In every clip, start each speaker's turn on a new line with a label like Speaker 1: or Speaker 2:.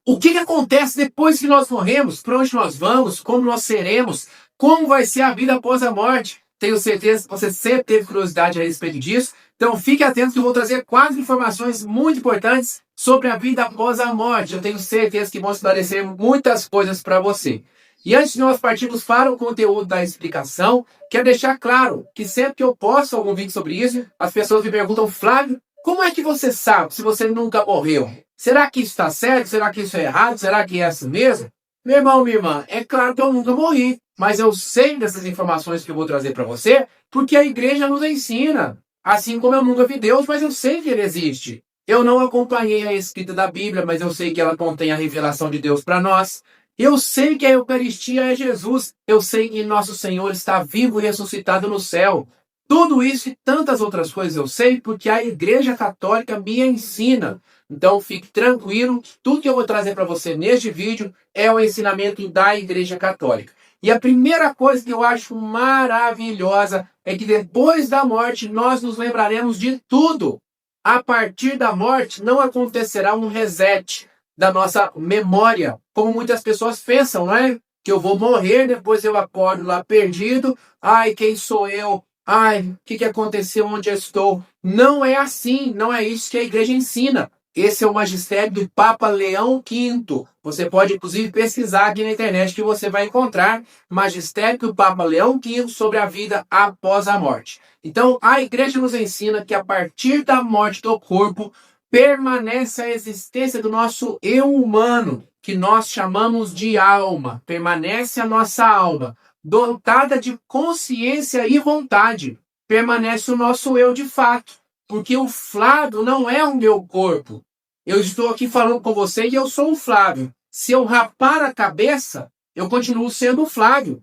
Speaker 1: O que acontece depois que nós morremos? Para onde nós vamos? Como nós seremos? Como vai ser a vida após a morte? Tenho certeza que você sempre teve curiosidade a respeito disso. Então fique atento que eu vou trazer 4 informações muito importantes sobre a vida após a morte. Eu tenho certeza que vão esclarecer muitas coisas para você. E antes de nós partirmos para o conteúdo da explicação, quero deixar claro que sempre que eu posto algum vídeo sobre isso, as pessoas me perguntam: Flávio, como é que você sabe se você nunca morreu? Será que isso está certo? Será que isso é errado? Será que é assim mesmo? Meu irmão, minha irmã, é claro que eu nunca morri, mas eu sei dessas informações que eu vou trazer para você, porque a igreja nos ensina. Assim como eu nunca vi Deus, mas eu sei que ele existe. Eu não acompanhei a escrita da Bíblia, mas eu sei que ela contém a revelação de Deus para nós. Eu sei que a Eucaristia é Jesus. Eu sei que nosso Senhor está vivo e ressuscitado no céu. Tudo isso e tantas outras coisas eu sei porque a Igreja Católica me ensina. Então fique tranquilo, tudo que eu vou trazer para você neste vídeo é o ensinamento da Igreja Católica. E a primeira coisa que eu acho maravilhosa é que depois da morte nós nos lembraremos de tudo. A partir da morte não acontecerá um reset da nossa memória, como muitas pessoas pensam, não é? Que eu vou morrer, depois eu acordo lá perdido. Ai, quem sou eu? Ai, o que aconteceu? Onde eu estou? Não é assim, não é isso que a igreja ensina. Esse é o magistério do Papa Leão V. Você pode, inclusive, pesquisar aqui na internet que você vai encontrar magistério do Papa Leão V sobre a vida após a morte. Então, a igreja nos ensina que a partir da morte do corpo, permanece a existência do nosso eu humano, que nós chamamos de alma. Permanece a nossa alma, dotada de consciência e vontade. Permanece o nosso eu de fato. Porque o Flávio não é o meu corpo. Eu estou aqui falando com você e eu sou o Flávio. Se eu rapar a cabeça, eu continuo sendo o Flávio.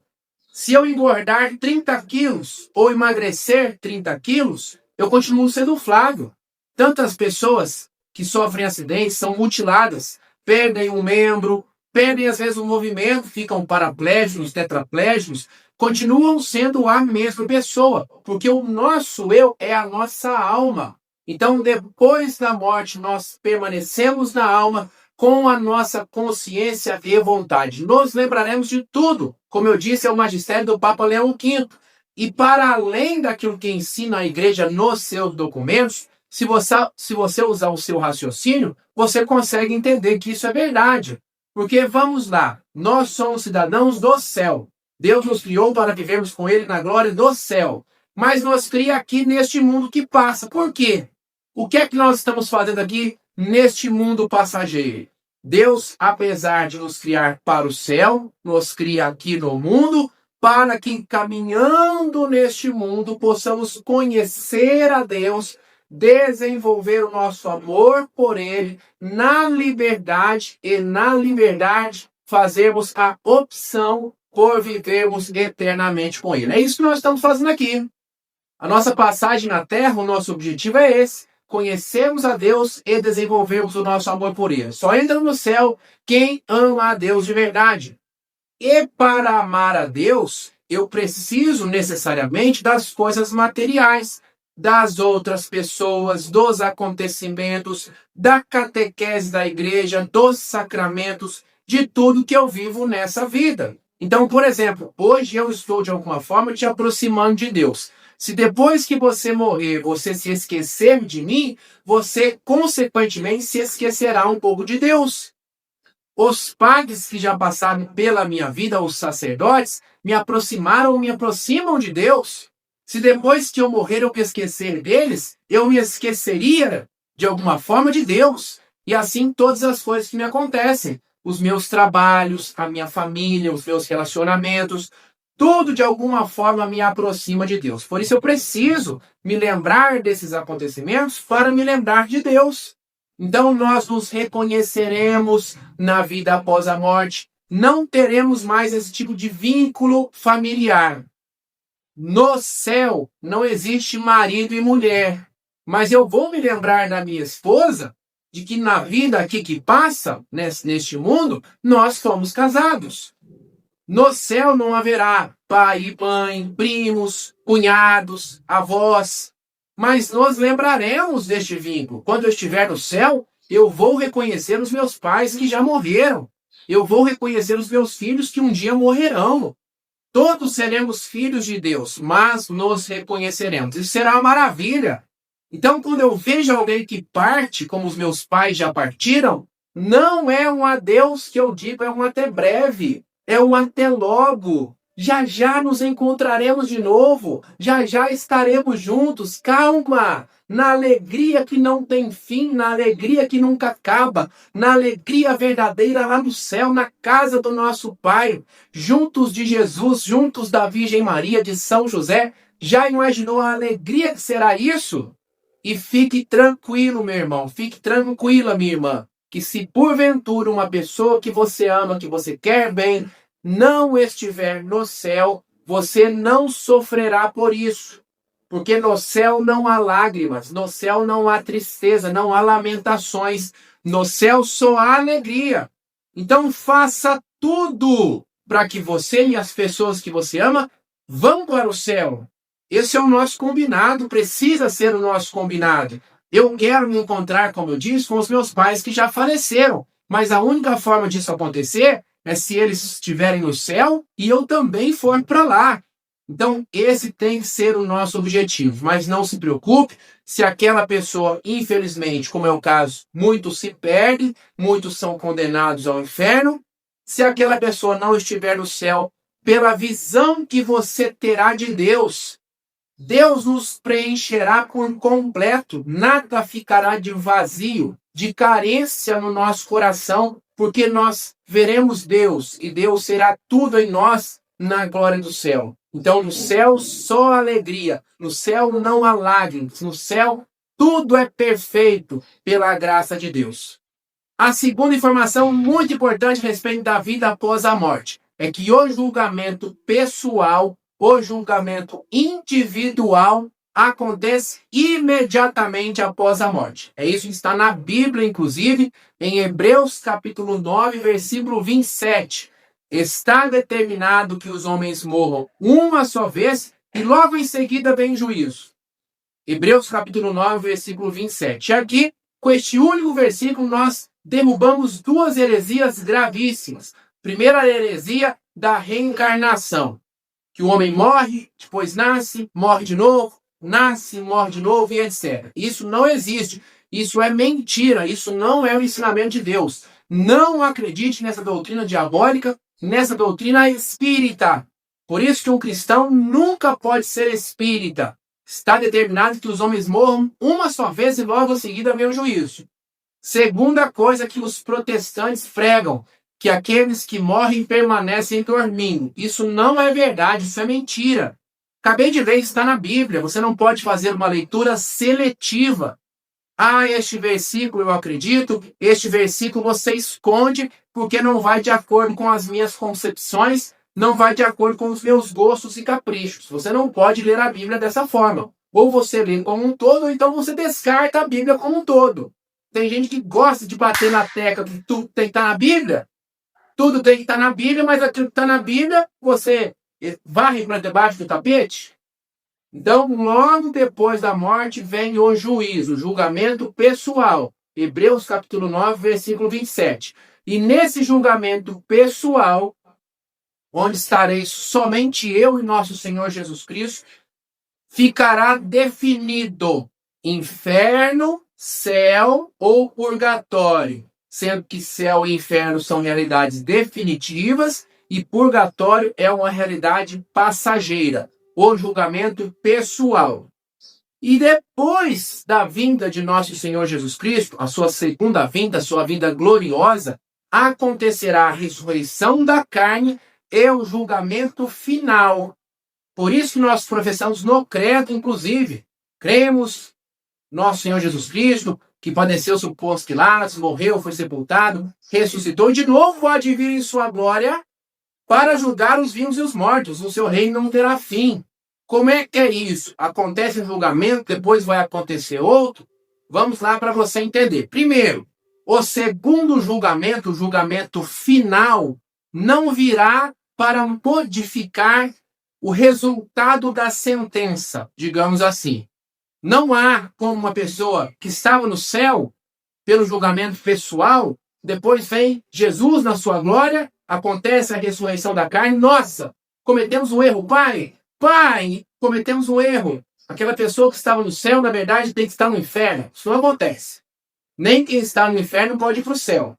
Speaker 1: Se eu engordar 30 quilos ou emagrecer 30 quilos, eu continuo sendo o Flávio. Tantas pessoas que sofrem acidentes são mutiladas, perdem um membro, perdem às vezes o movimento, ficam paraplégicos, tetraplégicos, continuam sendo a mesma pessoa, porque o nosso eu é a nossa alma. Então, depois da morte, nós permanecemos na alma com a nossa consciência e vontade. Nos lembraremos de tudo. Como eu disse, é o magistério do Papa Leão V. E para além daquilo que ensina a igreja nos seus documentos, se você usar o seu raciocínio, você consegue entender que isso é verdade. Porque, vamos lá, nós somos cidadãos do céu. Deus nos criou para vivermos com Ele na glória do céu. Mas nos cria aqui neste mundo que passa. Por quê? O que é que nós estamos fazendo aqui neste mundo passageiro? Deus, apesar de nos criar para o céu, nos cria aqui no mundo, para que, caminhando neste mundo, possamos conhecer a Deus, desenvolver o nosso amor por Ele, na liberdade fazermos a opção por vivermos eternamente com Ele. É isso que nós estamos fazendo aqui. A nossa passagem na Terra, o nosso objetivo é esse: conhecermos a Deus e desenvolvermos o nosso amor por Ele. Só entra no céu quem ama a Deus de verdade. E para amar a Deus, eu preciso necessariamente das coisas materiais, das outras pessoas, dos acontecimentos, da catequese da igreja, dos sacramentos, de tudo que eu vivo nessa vida. Então, por exemplo, hoje eu estou de alguma forma te aproximando de Deus. Se depois que você morrer, você se esquecer de mim, você consequentemente se esquecerá um pouco de Deus. Os padres que já passaram pela minha vida, os sacerdotes, me aproximaram, me aproximam de Deus. Se depois que eu morrer eu me esquecer deles, eu me esqueceria de alguma forma de Deus. E assim todas as coisas que me acontecem. Os meus trabalhos, a minha família, os meus relacionamentos, tudo de alguma forma me aproxima de Deus. Por isso eu preciso me lembrar desses acontecimentos para me lembrar de Deus. Então nós nos reconheceremos na vida após a morte. Não teremos mais esse tipo de vínculo familiar. No céu não existe marido e mulher. Mas eu vou me lembrar da minha esposa de que na vida aqui que passa, neste mundo, nós somos casados. No céu não haverá pai e mãe, primos, cunhados, avós. Mas nos lembraremos deste vínculo. Quando eu estiver no céu, Eu vou reconhecer os meus pais que já morreram. Eu vou reconhecer os meus filhos que um dia morrerão. Todos seremos filhos de Deus, mas nos reconheceremos. Isso será uma maravilha. Então, quando eu vejo alguém que parte, como os meus pais já partiram, não é um adeus que eu digo, é um até breve, é um até logo. Já já nos encontraremos de novo, já já estaremos juntos. Calma, na alegria que não tem fim, na alegria que nunca acaba, na alegria verdadeira lá no céu, na casa do nosso Pai, juntos de Jesus, juntos da Virgem Maria, de São José. Já imaginou a alegria que será isso? E fique tranquilo, meu irmão, fique tranquila, minha irmã, que se porventura uma pessoa que você ama, que você quer bem, não estiver no céu, você não sofrerá por isso. Porque no céu não há lágrimas, no céu não há tristeza, não há lamentações, no céu só há alegria. Então faça tudo para que você e as pessoas que você ama vão para o céu. Esse é o nosso combinado, precisa ser o nosso combinado. Eu quero me encontrar, como eu disse, com os meus pais que já faleceram, mas a única forma disso acontecer é se eles estiverem no céu e eu também for para lá. Então, esse tem que ser o nosso objetivo. Mas não se preocupe se aquela pessoa, infelizmente, como é o caso, muitos se perdem, muitos são condenados ao inferno. Se aquela pessoa não estiver no céu, pela visão que você terá de Deus, Deus nos preencherá por completo. Nada ficará de vazio, de carência no nosso coração, porque nós veremos Deus e Deus será tudo em nós na glória do céu. Então, no céu, só alegria. No céu, não há lágrimas. No céu, tudo é perfeito pela graça de Deus. A segunda informação muito importante a respeito da vida após a morte é que o julgamento pessoal, o julgamento individual, acontece imediatamente após a morte. É isso que está na Bíblia, inclusive, em Hebreus capítulo 9, versículo 27. Está determinado que os homens morram uma só vez e logo em seguida vem juízo. Hebreus capítulo 9, versículo 27. E aqui, com este único versículo, nós derrubamos duas heresias gravíssimas. Primeira heresia da reencarnação, que o homem morre, depois nasce, morre de novo, nasce, morre de novo e etc. Isso não existe. Isso é mentira. Isso não é o ensinamento de Deus. Não acredite nessa doutrina diabólica, nessa doutrina espírita. Por isso que um cristão nunca pode ser espírita. Está determinado que os homens morram uma só vez e logo em seguida vem o juízo. Segunda coisa que os protestantes pregam, que aqueles que morrem permanecem dormindo. Isso não é verdade, isso é mentira. Acabei de ler, está na Bíblia. Você não pode fazer uma leitura seletiva. Ah, este versículo eu acredito, este versículo você esconde porque não vai de acordo com as minhas concepções, não vai de acordo com os meus gostos e caprichos. Você não pode ler a Bíblia dessa forma. Ou você lê como um todo, ou então você descarta a Bíblia como um todo. Tem gente que gosta de bater na tecla que tudo tem que estar na Bíblia. Tudo tem que estar na Bíblia, mas aquilo que está na Bíblia, você varre para debaixo do tapete. Então, logo depois da morte, vem o juízo, o julgamento pessoal. Hebreus capítulo 9, versículo 27. E nesse julgamento pessoal, onde estarei somente eu e nosso Senhor Jesus Cristo, ficará definido inferno, céu ou purgatório. Sendo que céu e inferno são realidades definitivas e purgatório é uma realidade passageira, o julgamento pessoal. E depois da vinda de nosso Senhor Jesus Cristo, a sua segunda vinda, a sua vinda gloriosa, acontecerá a ressurreição da carne e o julgamento final. Por isso que nós professamos no credo, inclusive, cremos nosso Senhor Jesus Cristo, que padeceu sob Pôncio Pilatos, morreu, foi sepultado, ressuscitou e de novo há de vir em sua glória para julgar os vivos e os mortos. O seu reino não terá fim. Como é que é isso? Acontece um julgamento, depois vai acontecer outro? Vamos lá para você entender. Primeiro, o segundo julgamento, o julgamento final, não virá para modificar o resultado da sentença, digamos assim. Não há como uma pessoa que estava no céu pelo julgamento pessoal, depois vem Jesus na sua glória, acontece a ressurreição da carne. Nossa, cometemos um erro, pai, cometemos um erro. Aquela pessoa que estava no céu, na verdade, tem que estar no inferno. Isso não acontece. Nem quem está no inferno pode ir para o céu.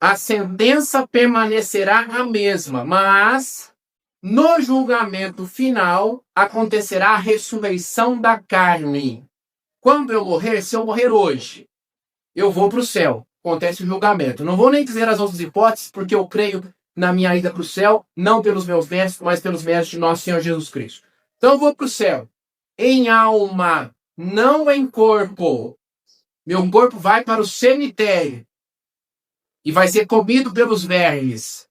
Speaker 1: A sentença permanecerá a mesma, mas no julgamento final acontecerá a ressurreição da carne. Quando eu morrer, se eu morrer hoje, eu vou para o céu. Acontece o julgamento. Não vou nem dizer as outras hipóteses, porque eu creio na minha ida para o céu, não pelos meus méritos, mas pelos méritos de nosso Senhor Jesus Cristo. Então eu vou para o céu. Em alma, não em corpo. Meu corpo vai para o cemitério e vai ser comido pelos vermes.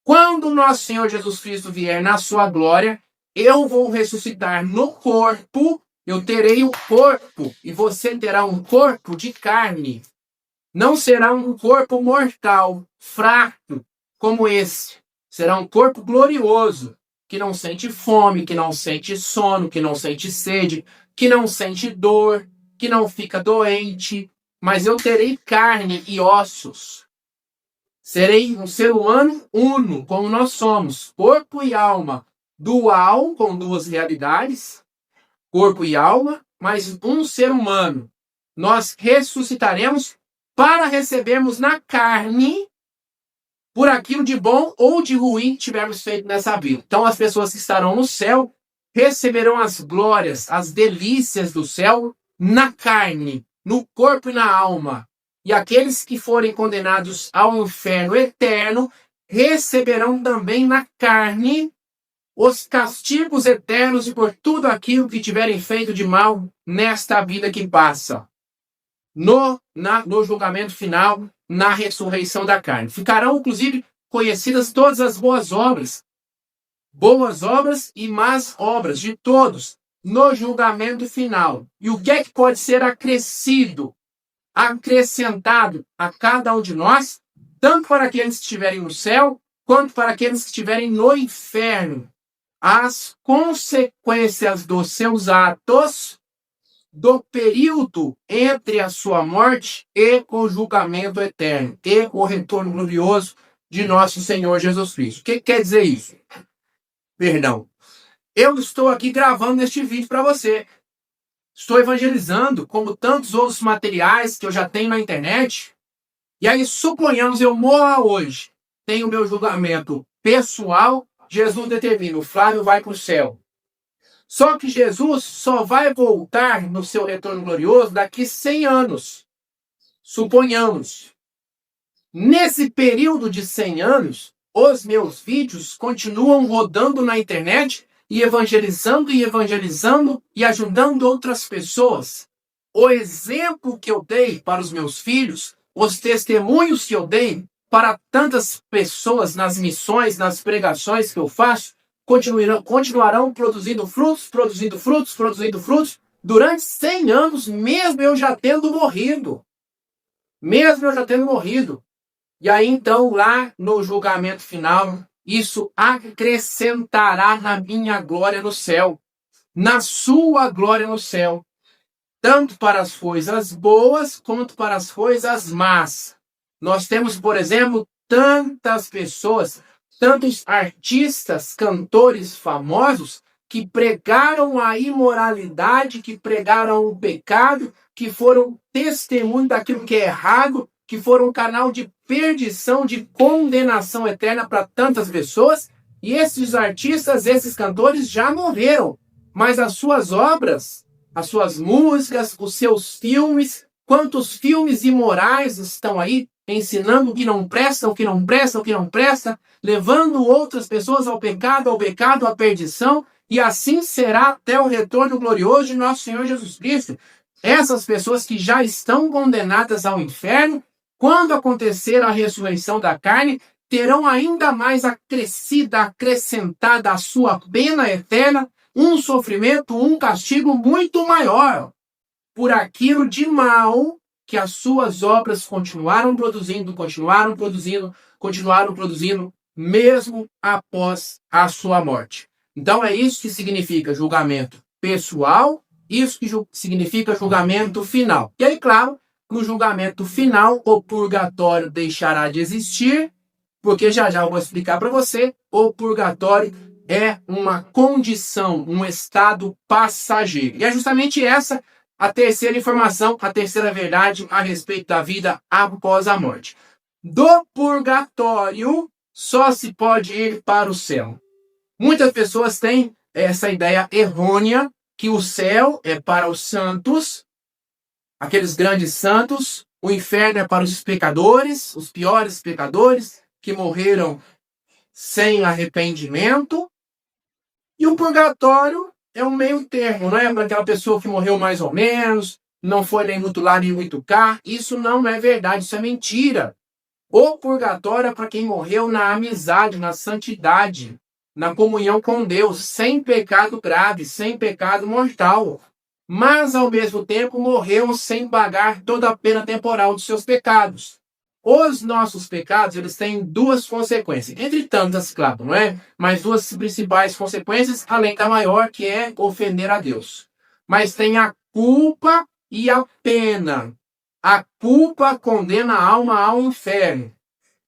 Speaker 1: Quando nosso Senhor Jesus Cristo vier na sua glória, eu vou ressuscitar no corpo, eu terei um corpo e você terá um corpo de carne. Não será um corpo mortal, fraco, como esse. Será um corpo glorioso, que não sente fome, que não sente sono, que não sente sede, que não sente dor, que não fica doente. Mas eu terei carne e ossos. Serei um ser humano uno, como nós somos, corpo e alma, dual, com duas realidades, corpo e alma, mas um ser humano. Nós ressuscitaremos para recebermos na carne por aquilo de bom ou de ruim que tivermos feito nessa vida. Então as pessoas que estarão no céu receberão as glórias, as delícias do céu na carne, no corpo e na alma. E aqueles que forem condenados ao inferno eterno receberão também na carne os castigos eternos e por tudo aquilo que tiverem feito de mal nesta vida que passa. No julgamento final, na ressurreição da carne. Ficarão, inclusive, conhecidas todas as boas obras e más obras de todos no julgamento final. E o que é que pode ser acrescido, acrescentado a cada um de nós, tanto para aqueles que estiverem no céu, quanto para aqueles que estiverem no inferno? As consequências dos seus atos do período entre a sua morte e o julgamento eterno, e o retorno glorioso de nosso Senhor Jesus Cristo. O que quer dizer isso? Perdão. Eu estou aqui gravando este vídeo para você. Estou evangelizando, como tantos outros materiais que eu já tenho na internet. E aí, suponhamos, eu morra hoje. Tenho meu julgamento pessoal, Jesus determina, o Flávio vai para o céu. Só que Jesus só vai voltar no seu retorno glorioso daqui 100 anos. Suponhamos. Nesse período de 100 anos, os meus vídeos continuam rodando na internet e evangelizando e ajudando outras pessoas. O exemplo que eu dei para os meus filhos, os testemunhos que eu dei para tantas pessoas nas missões, nas pregações que eu faço, continuarão produzindo frutos durante 100 anos, mesmo eu já tendo morrido. E aí, então, lá no julgamento final, isso acrescentará na minha glória no céu, na sua glória no céu, tanto para as coisas boas quanto para as coisas más. Nós temos, por exemplo, tantas pessoas, tantos artistas, cantores famosos que pregaram a imoralidade, que pregaram o pecado, que foram testemunho daquilo que é errado, que foram um canal de perdição, de condenação eterna para tantas pessoas. E esses artistas, esses cantores já morreram. Mas as suas obras, as suas músicas, os seus filmes, quantos filmes imorais estão aí ensinando o que não presta, levando outras pessoas ao pecado, à perdição, e assim será até o retorno glorioso de nosso Senhor Jesus Cristo. Essas pessoas que já estão condenadas ao inferno, quando acontecer a ressurreição da carne, terão ainda mais acrescentada a sua pena eterna, um sofrimento, um castigo muito maior, por aquilo de mal que as suas obras continuaram produzindo, mesmo após a sua morte. Então é isso que significa julgamento pessoal Isso que significa julgamento final. E aí, claro, no julgamento final, o purgatório deixará de existir, porque já já eu vou explicar para você, o purgatório é uma condição, um estado passageiro. E é justamente essa a terceira informação, a terceira verdade a respeito da vida após a morte. Do purgatório só se pode ir para o céu. Muitas pessoas têm essa ideia errônea que o céu é para os santos, aqueles grandes santos, o inferno é para os pecadores, os piores pecadores que morreram sem arrependimento, e o purgatório é um meio termo, não é para aquela pessoa que morreu mais ou menos, não foi nem muito lá nem muito cá. Isso não é verdade, isso é mentira. O purgatório é para quem morreu na amizade, na santidade, na comunhão com Deus, sem pecado grave, sem pecado mortal. Mas, ao mesmo tempo, morreu sem pagar toda a pena temporal dos seus pecados. Os nossos pecados, eles têm duas consequências. Entre tantas, claro, não é? Mas duas principais consequências, além da maior, que é ofender a Deus. Mas tem a culpa e a pena. A culpa condena a alma ao inferno.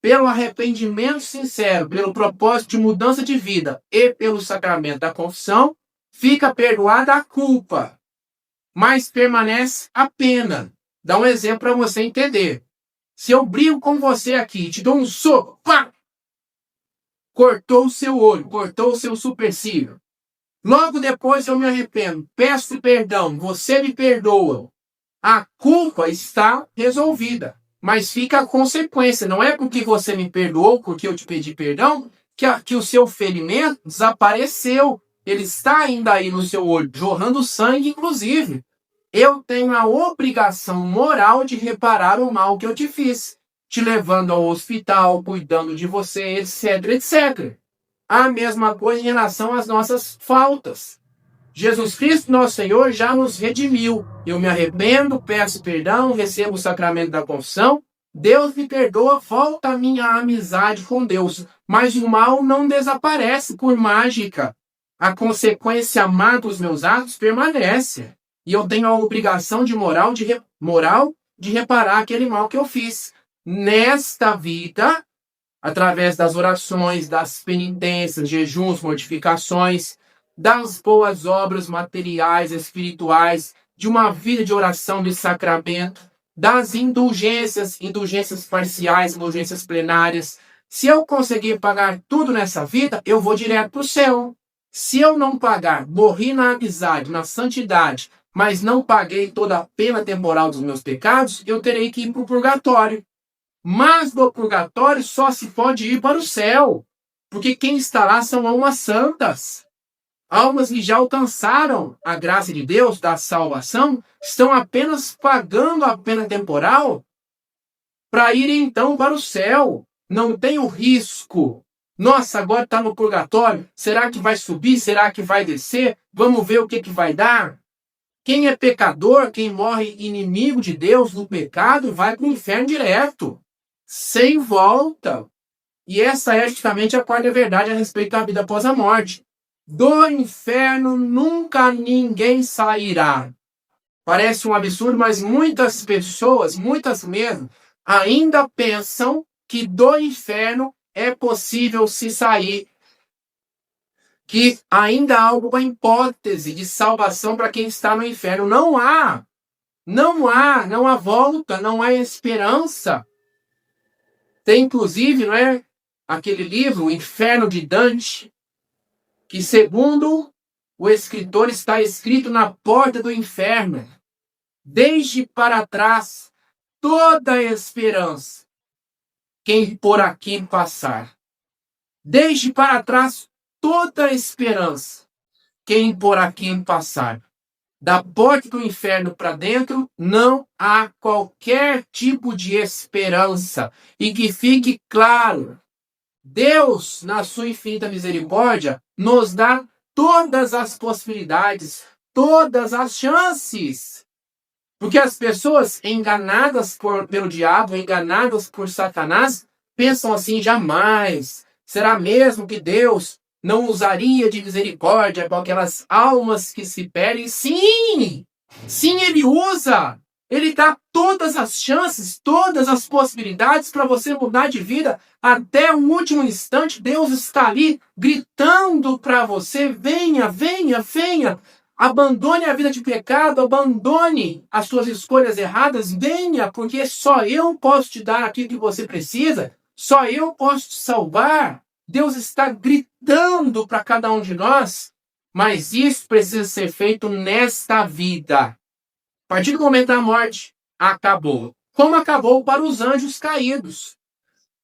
Speaker 1: Pelo arrependimento sincero, pelo propósito de mudança de vida e pelo sacramento da confissão, fica perdoada a culpa, mas permanece a pena. Dá um exemplo para você entender. Se eu brigo com você aqui, te dou um soco, pá! Cortou o seu olho, cortou o seu supercílio. Logo depois eu me arrependo, peço perdão, você me perdoa. A culpa está resolvida, mas fica a consequência. Não é porque você me perdoou, porque eu te pedi perdão, que o seu ferimento desapareceu. Ele está ainda aí no seu olho, jorrando sangue, inclusive. Eu tenho a obrigação moral de reparar o mal que eu te fiz, te levando ao hospital, cuidando de você, etc, etc. A mesma coisa em relação às nossas faltas. Jesus Cristo, nosso Senhor, já nos redimiu. Eu me arrependo, peço perdão, recebo o sacramento da confissão. Deus me perdoa, volta a minha amizade com Deus. Mas o mal não desaparece por mágica. A consequência má dos meus atos permanece. E eu tenho a obrigação de moral de reparar aquele mal que eu fiz. Nesta vida, através das orações, das penitências, jejuns, mortificações, das boas obras materiais, espirituais, de uma vida de oração, de sacramento, das indulgências parciais, indulgências plenárias. Se eu conseguir pagar tudo nessa vida, eu vou direto para o céu. Se eu não pagar, morri na amizade, na santidade, mas não paguei toda a pena temporal dos meus pecados, eu terei que ir para o purgatório. Mas do purgatório só se pode ir para o céu, porque quem está lá são almas santas. Almas que já alcançaram a graça de Deus, da salvação, estão apenas pagando a pena temporal para ir então para o céu. Não tem o risco. Nossa, agora está no purgatório. Será que vai subir? Será que vai descer? Vamos ver o que vai dar. Quem é pecador, quem morre inimigo de Deus no pecado, vai para o inferno direto, sem volta. E essa é justamente a quarta verdade a respeito da vida após a morte. Do inferno nunca ninguém sairá. Parece um absurdo, mas muitas pessoas, muitas mesmo, ainda pensam que do inferno é possível se sair. Que ainda há alguma hipótese de salvação para quem está no inferno. Não há. Não há volta, não há esperança. Tem inclusive, não é, aquele livro, O Inferno de Dante, que segundo o escritor está escrito na porta do inferno. Desde para trás toda a esperança, quem por aqui passar. Desde para trás toda a esperança, quem por aqui passar. Da porta do inferno para dentro não há qualquer tipo de esperança. E que fique claro, Deus, na sua infinita misericórdia, nos dá todas as possibilidades, todas as chances. Porque as pessoas enganadas pelo diabo, enganadas por Satanás, pensam assim: jamais. Será mesmo que Deus não usaria de misericórdia com aquelas almas que se perdem. Sim! Sim, ele usa! Ele dá todas as chances, todas as possibilidades para você mudar de vida até o último instante. Deus está ali gritando para você: venha, venha, venha. Abandone a vida de pecado, abandone as suas escolhas erradas, venha, porque só eu posso te dar aquilo que você precisa, só eu posso te salvar. Deus está gritando para cada um de nós, mas isso precisa ser feito nesta vida. A partir do momento da morte, acabou. Como acabou para os anjos caídos.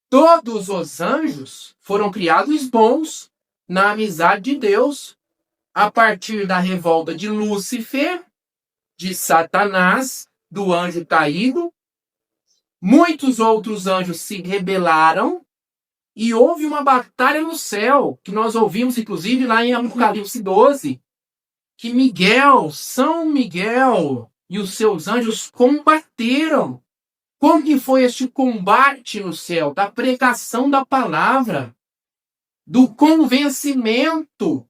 Speaker 1: Todos os anjos foram criados bons na amizade de Deus, a partir da revolta de Lúcifer, de Satanás, do anjo caído. Muitos outros anjos se rebelaram e houve uma batalha no céu, que nós ouvimos inclusive lá em Apocalipse 12, que São Miguel e os seus anjos combateram. Como que foi este combate no céu? Da pregação da palavra, do convencimento.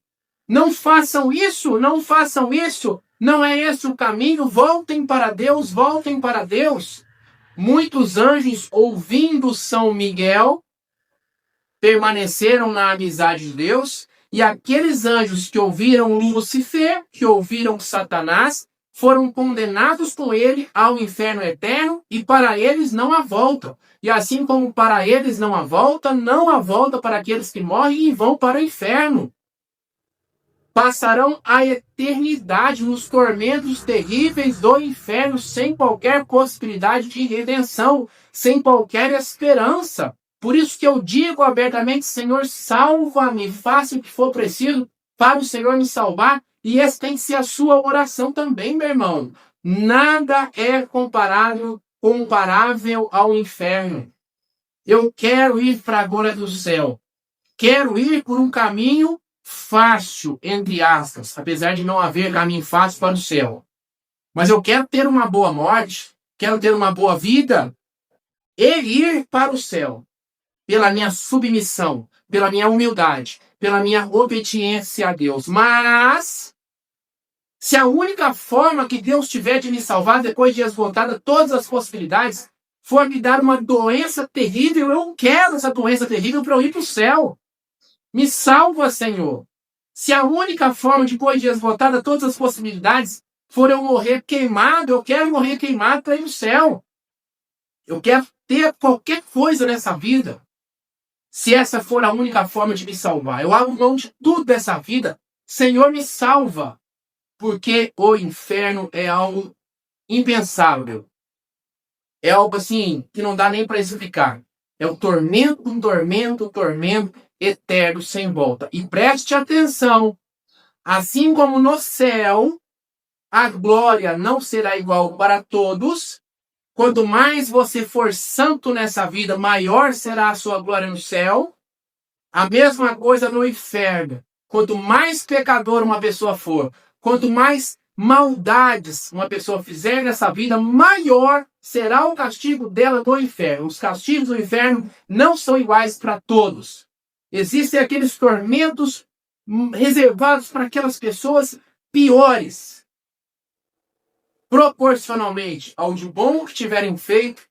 Speaker 1: Não façam isso, não façam isso. Não é esse o caminho. Voltem para Deus, voltem para Deus. Muitos anjos, ouvindo São Miguel, permaneceram na amizade de Deus. E aqueles anjos que ouviram Lúcifer, que ouviram Satanás, foram condenados com ele ao inferno eterno, e para eles não há volta. E assim como para eles não há volta para aqueles que morrem e vão para o inferno. Passarão a eternidade nos tormentos terríveis do inferno, sem qualquer possibilidade de redenção, sem qualquer esperança. Por isso que eu digo abertamente: Senhor, salva-me, faça o que for preciso para o Senhor me salvar. E essa tem que ser a sua oração também, meu irmão. Nada é comparável ao inferno. Eu quero ir para a glória do céu. Quero ir por um caminho fácil, entre aspas, apesar de não haver caminho fácil para o céu. Mas eu quero ter uma boa morte, quero ter uma boa vida e ir para o céu pela minha submissão, pela minha humildade, pela minha obediência a Deus. Mas, se a única forma que Deus tiver de me salvar depois de esgotada todas as possibilidades for me dar uma doença terrível, eu quero essa doença terrível para eu ir para o céu. Me salva, Senhor. Se a única forma, depois de esgotada todas as possibilidades, for eu morrer queimado, eu quero morrer queimado para ir no céu. Eu quero ter qualquer coisa nessa vida. Se essa for a única forma de me salvar, eu abro mão de tudo dessa vida. Senhor, me salva. Porque o inferno é algo impensável. É algo assim que não dá nem para explicar. É o tormento, um tormento eterno sem volta. E preste atenção, assim como no céu, a glória não será igual para todos. Quanto mais você for santo nessa vida, maior será a sua glória no céu. A mesma coisa no inferno. Quanto mais pecador uma pessoa for, quanto mais maldades uma pessoa fizer nessa vida, maior será o castigo dela no inferno. Os castigos do inferno não são iguais para todos. Existem aqueles tormentos reservados para aquelas pessoas piores, proporcionalmente ao de bom que tiverem feito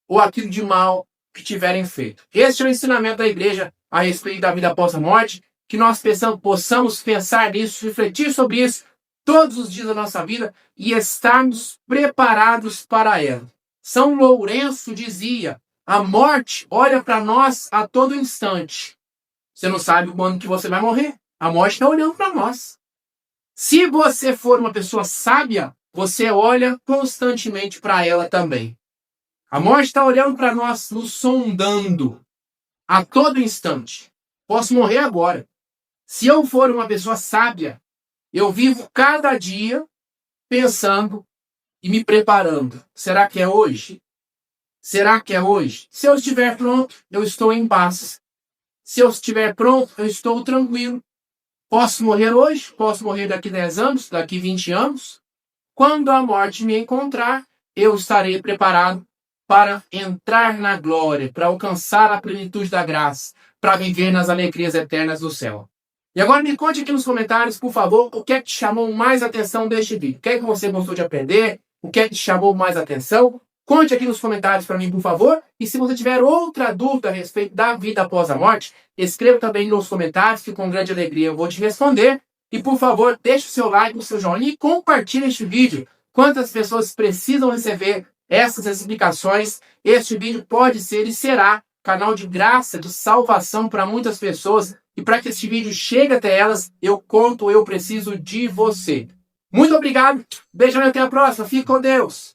Speaker 1: ou aquilo de mal que tiverem feito. Este é o ensinamento da igreja a respeito da vida após a morte, que nós possamos pensar nisso, refletir sobre isso todos os dias da nossa vida e estarmos preparados para ela. São Lourenço dizia: a morte olha para nós a todo instante. Você não sabe quando que você vai morrer. A morte está olhando para nós. Se você for uma pessoa sábia, você olha constantemente para ela também. A morte está olhando para nós, nos sondando a todo instante. Posso morrer agora. Se eu for uma pessoa sábia, eu vivo cada dia pensando e me preparando. Será que é hoje? Será que é hoje? Se eu estiver pronto, eu estou em paz. Se eu estiver pronto, eu estou tranquilo. Posso morrer hoje? Posso morrer daqui 10 anos? Daqui 20 anos? Quando a morte me encontrar, eu estarei preparado para entrar na glória, para alcançar a plenitude da graça, para viver nas alegrias eternas do céu. E agora me conte aqui nos comentários, por favor, o que é que te chamou mais atenção deste vídeo. O que é que você gostou de aprender? O que é que te chamou mais atenção? Conte aqui nos comentários para mim, por favor. E se você tiver outra dúvida a respeito da vida após a morte, escreva também nos comentários, que com grande alegria eu vou te responder. E, por favor, deixe o seu like, o seu joinha e compartilhe este vídeo. Quantas pessoas precisam receber essas explicações? Este vídeo pode ser e será canal de graça, de salvação para muitas pessoas. E para que este vídeo chegue até elas, eu preciso de você. Muito obrigado, beijão e até a próxima. Fique com Deus.